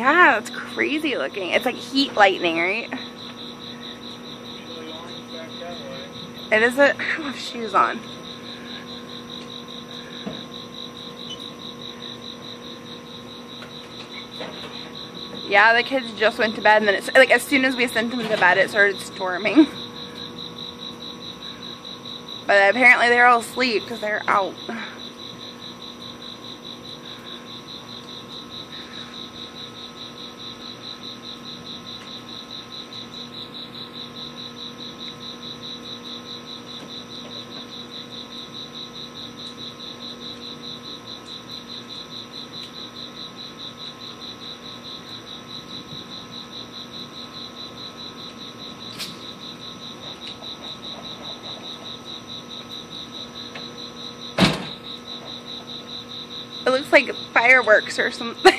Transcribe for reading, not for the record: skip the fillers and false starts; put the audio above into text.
Yeah, it's crazy looking. It's like heat lightning, right? It is a, I don't have shoes on. Yeah, the kids just went to bed, and then it's like as soon as we sent them to bed, it started storming. But apparently they're all asleep because they're out. It looks like fireworks or something.